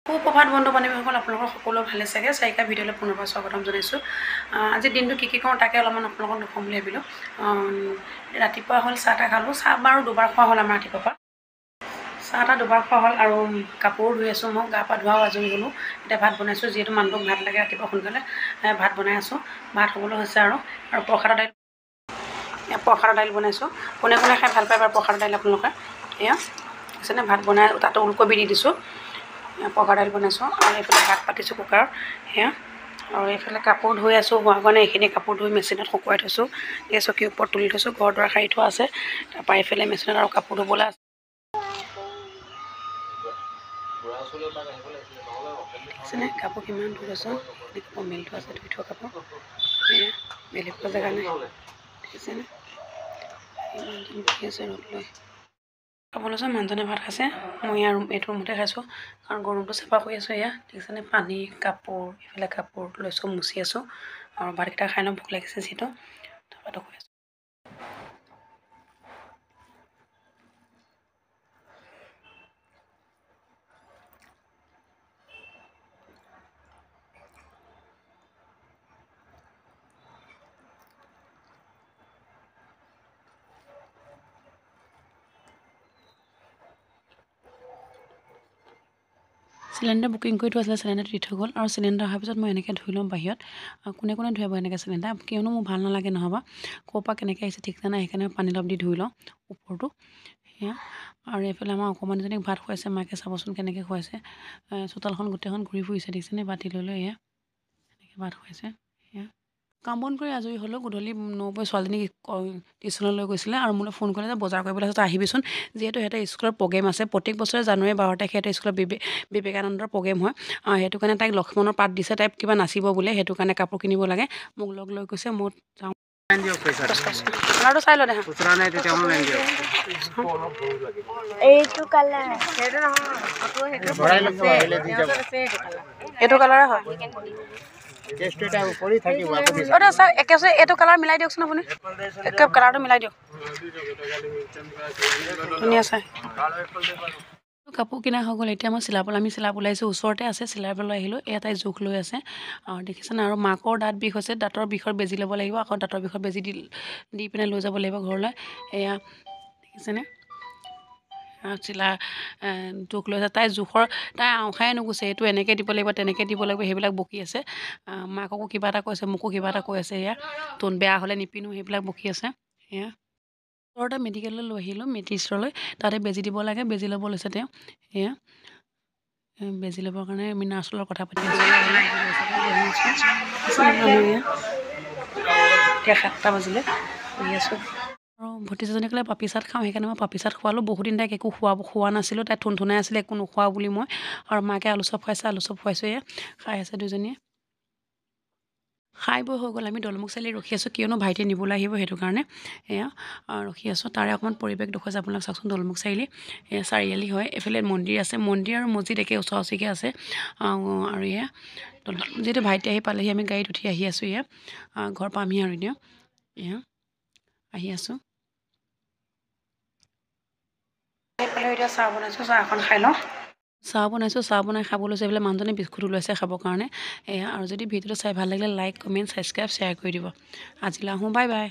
সুপ্ৰভাত বন্ধু বান্ধৱীসকল, আপোনালোকৰ সকলো ভালে চাগে। চাৰিকা ভিডিঅ'লৈ পুনৰবাৰ স্বাগতম জনাইছোঁ। আজি দিনটো কি কৰোঁ তাকে অলপমান আপোনালোকক দেখুৱাম বুলি ভাবিলোঁ। ৰাতিপুৱা হ'ল চাহ তাহ খালোঁ। চাহ বাৰু দুবাৰ খোৱা হ'ল আমাৰ ৰাতিপুৱাৰ পৰা। চাহ তাহ দুবাৰ খোৱা হ'ল আৰু কাপোৰ ধুই আছোঁ। মই গা পা ধোৱাও আজৰি হ'লোঁ। এতিয়া ভাত বনাইছোঁ, যিহেতু মানুহটোক ভাত লাগে ৰাতিপুৱা সোনকালে। ভাত বনাই আছোঁ। ভাত হ'বলৈ হৈছে আৰু প্ৰসাদৰ দাইল বনাইছোঁ। কোনে কোনে খাই ভাল পায় বাৰু প্ৰসাদৰ দাইল আপোনালোকে? এয়া আছেনে? ভাত বনাই তাতে ওলকবি দি দিছোঁ। প্ৰসাদৰ দাইল বনাইছোঁ আৰু এইফালে ভাত পাতিছোঁ কুকাৰত। সেয়া আৰু এইফালে কাপোৰ ধুই আছোঁ। হোৱাৰ কাৰণে এইখিনি কাপোৰ ধুই মেচিনত শুকুৱাই থৈছোঁ। এই চকীৰ ওপৰত তুলি থৈছোঁ। ঘৰ দুৱাৰ সাৰি থোৱা আছে। তাৰপৰা এইফালে মেচিনত আৰু কাপোৰ ধুবলৈ আছে। দেখিছেনে কাপোৰ কিমান ধুই থৈছোঁ? এইখিনি কাপোৰ মেলি থোৱা আছে, ধুই থোৱা কাপোৰ। এয়া মেলি থোৱা জেগা নাই, দেখিছেনে? ইমানখিনি বহি আছে ৰ'দ লৈ। খাব লৈছোঁ। মানুহজনে ভাত খাইছে, মই আৰু এইটো ৰুমতে খাইছোঁ। কাৰণ গৰমটো চাফা কৰি আছোঁ। এয়া দেখিছেনে পানী কাপোৰ, এইফালে কাপোৰ লৈছোঁ, মুচি আছোঁ আৰু ভাতকেইটা খাই লওঁ, ভোক লাগিছে যিহেতু। তাৰপৰা শুই আছোঁ। চিলিণ্ডাৰ বুকিং কৰি থোৱা আছিলে, চিলিণ্ডাৰটো দি থৈ গ'ল আৰু চিলিণ্ডাৰ অহাৰ পিছত মই এনেকৈ ধুই লওঁ বাহিৰত। কোনে কোনে ধুৱাব এনেকৈ চিলিণ্ডাৰ? কিয়নো মোৰ ভাল নালাগে নহ'বা। ক'ৰ পৰা কেনেকৈ আহিছে ঠিক নাই, সেইকাৰণে পানী অলপ দি ধুই লওঁ ওপৰটো। সেয়া আৰু এইফালে আমাৰ অকণমানিজনীক ভাত খুৱাইছে মাকে, চাবচোন কেনেকৈ খুৱাইছে। চোতালখন গোটেইখন ঘূৰি ফুৰিছে, দেখিছেনে? বাতি লৈ লৈ এয়া এনেকৈ ভাত খুৱাইছে। সেয়া কাম বন কৰি আজৰি হ'লোঁ। গধূলি নবৈ ছোৱালীজনীক টিউশ্যনলৈ লৈ গৈছিলে আৰু মোলৈ ফোন কৰিলে যে বজাৰ কৰিবলৈ আছে, আহিবিচোন। যিহেতু সিহঁতে স্কুলত প্ৰগ্ৰেম আছে, প্ৰত্যেক বছৰে জানুৱাৰী 12 তাৰিখে সিহঁতে স্কুলত বিবেকানন্দৰ প্ৰগ্ৰেম হয়। সেইটো কাৰণে তাইক লক্ষ্মণৰ পাত দিছে, তাইক কিবা নাচিব বোলে, সেইটো কাৰণে কাপোৰ কিনিব লাগে। মোক লগ লৈ গৈছে, মই যাওঁ। কালাৰটো চাই ল দেখা। এইটো কালাৰে হয়। এইটো কালাৰ মিলাই দিয়কচোন আপুনি। একে কালাৰটো মিলাই দিয়ক, ধুনীয়া চাই। কাপোৰ কিনা হৈ গ'ল। এতিয়া মই আমি চিলাবলৈ আহিছোঁ। ওচৰতে আছে, চিলাবলৈ আহিলোঁ। এটাই জোখ লৈ আছে আৰু দেখিছেনে? আৰু মাকৰ দাঁত বিষ হৈছে, দাঁতৰ বিষত বেজি ল'ব লাগিব। আকৌ দাঁতৰ বিষত বেজি দি পিনে লৈ যাব লাগিব ঘৰলৈ। এয়া দেখিছেনে? জোখ লৈ আছে। তাই আওখাই নুগুছে, এইটো এনেকৈ দিব লাগিব, তেনেকৈ দিব লাগিব, সেইবিলাক বকি আছে। মাককো কিবা এটা কৈছে, মোকো কিবা এটা কৈ আছে। এয়া তোন বেয়া হ'লে নিপিনো, সেইবিলাক বকি আছে। এয়া ওচৰতে মেডিকেললৈ লৈ আহিলোঁ, মেট্ৰিষ্টৰলৈ। তাতে বেজি দিব লাগে, বেজি ল'ব লৈছে তেওঁ। এয়া বেজি ল'বৰ কাৰণে আমি নাৰ্ছৰ লগত কথা পাতি আছোঁ। এতিয়া 7টা বাজিলে, বহি আছোঁ। আৰু ভতিজাজনী ক'লে পাপি চাট খাওঁ, সেইকাৰণে মই পাপি চাট খোৱালোঁ। বহুত দিন তাইক একো খোৱা নাছিলোঁ, তাই থুনথুনাই আছিলে, একো নোখোৱা বুলি মই। আৰু মাকে আলু চপ খুৱাইছে, আলু চপ খুৱাইছোঁ। এয়া খাই আছে দুজনীয়ে। খাই বৈ হৈ গ'ল। আমি দলমুখ চাৰিআলি ৰখি আছোঁ, কিয়নো ভাইটিয়ে নিবলৈ আহিব, সেইটো কাৰণে। এয়া ৰখি আছোঁ। তাৰে অকণমান পৰিৱেশ দেখুৱাইছে আপোনালোক চাওকচোন। দলমুখ চাৰিআলি হয়। এইফালে মন্দিৰ আছে, মন্দিৰ আৰু মছজিদ একে ওচৰা ওচৰিকৈ আছে। আৰু এয়া যিহেতু ভাইটি আহি পালেহি, আমি গাড়ীত উঠি আহি আছোঁ। এয়া ঘৰ পামহি আৰু এতিয়া এয়া আহি আছোঁ। এতিয়া চাহ বনাইছোঁ, চাহ এখন খাই লওঁ। চাহ বনাই খাব লৈছোঁ। এইফালে মানুহজনে বিস্কুট ওলাইছে খাবৰ কাৰণে। আৰু যদি ভিডিঅ'টো চাই ভাল লাগিলে লাইক, কমেণ্ট, ছাবস্ক্ৰাইব, শ্বেয়াৰ কৰি দিব। আজিলৈ আহোঁ, বাই বাই।